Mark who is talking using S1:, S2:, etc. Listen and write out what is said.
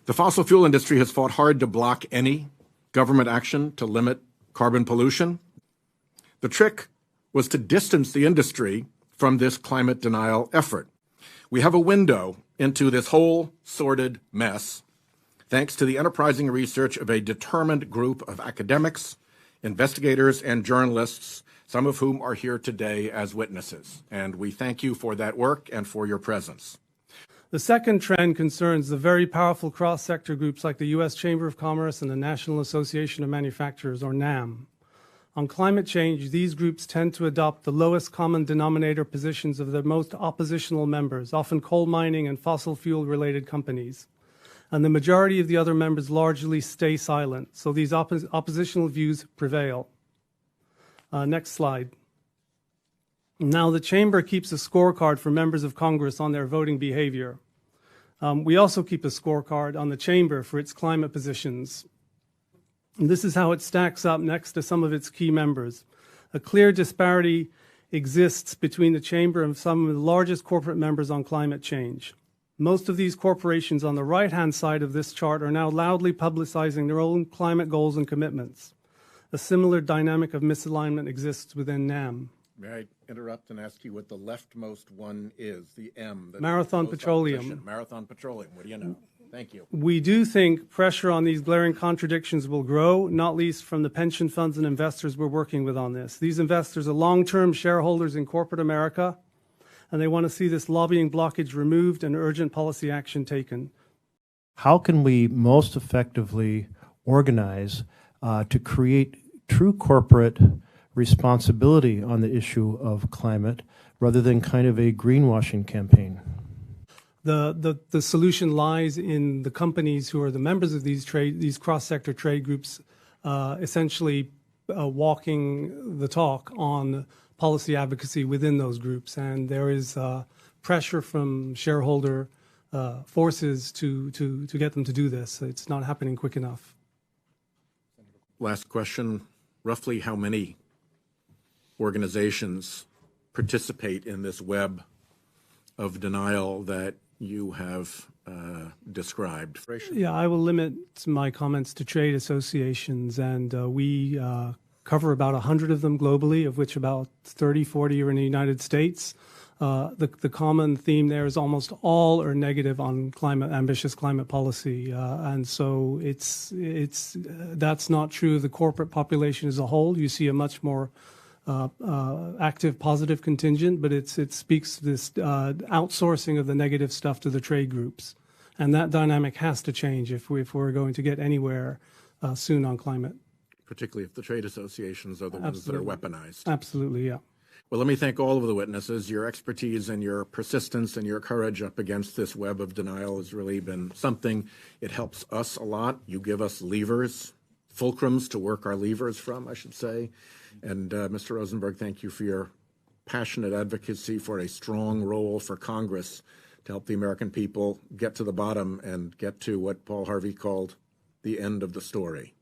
S1: The fossil fuel industry has fought hard to block any government action to limit carbon pollution. The trick was to distance the industry from this climate denial effort. We have a window into this whole sordid mess thanks to the enterprising research of a determined group of academics, investigators, and journalists, some of whom are here today as witnesses. And we thank you for that work and for your presence.
S2: The second trend concerns the very powerful cross-sector groups like the U.S. Chamber of Commerce and the National Association of Manufacturers, or NAM. On climate change, these groups tend to adopt the lowest common denominator positions of their most oppositional members, often coal mining and fossil fuel-related companies. And the majority of the other members largely stay silent, so these oppositional views prevail. Next slide. Now, the Chamber keeps a scorecard for members of Congress on their voting behavior. We also keep a scorecard on the Chamber for its climate positions. And this is how it stacks up next to some of its key members. A clear disparity exists between the Chamber and some of the largest corporate members on climate change. Most of these corporations on the right-hand side of this chart are now loudly publicizing their own climate goals and commitments. A similar dynamic of misalignment exists within NAM.
S1: May I interrupt and ask you what the leftmost one is, the M?
S2: Marathon Petroleum.
S1: Opposition. Marathon Petroleum. What do you know? Thank you.
S2: We do think pressure on these glaring contradictions will grow, not least from the pension funds and investors we're working with on this. These investors are long-term shareholders in corporate America, and they want to see this lobbying blockage removed and urgent policy action taken.
S3: How can we most effectively organize to create true corporate responsibility on the issue of climate rather than kind of a greenwashing campaign?
S2: The solution lies in the companies who are the members of these cross-sector trade groups essentially walking the talk on policy advocacy within those groups. And there is pressure from shareholder forces to get them to do this. It's not happening quick enough.
S1: Last question. Roughly how many organizations participate in this web of denial that you have described?
S2: Yeah, I will limit my comments to trade associations, and we cover about 100 of them globally, of which about 30, 40 are in the United States. The common theme there is almost all are negative on ambitious climate policy, and so that's not true of the corporate population as a whole. You see a much more active, positive contingent, but it speaks to this outsourcing of the negative stuff to the trade groups, and that dynamic has to change if we're going to get anywhere soon on climate.
S1: Particularly if the trade associations are the ones that are weaponized.
S2: Absolutely, yeah.
S1: Well, let me thank all of the witnesses. Your expertise and your persistence and your courage up against this web of denial has really been something. It helps us a lot. You give us levers, fulcrums to work our levers from, I should say. And Mr. Rosenberg, thank you for your passionate advocacy for a strong role for Congress to help the American people get to the bottom and get to what Paul Harvey called the end of the story.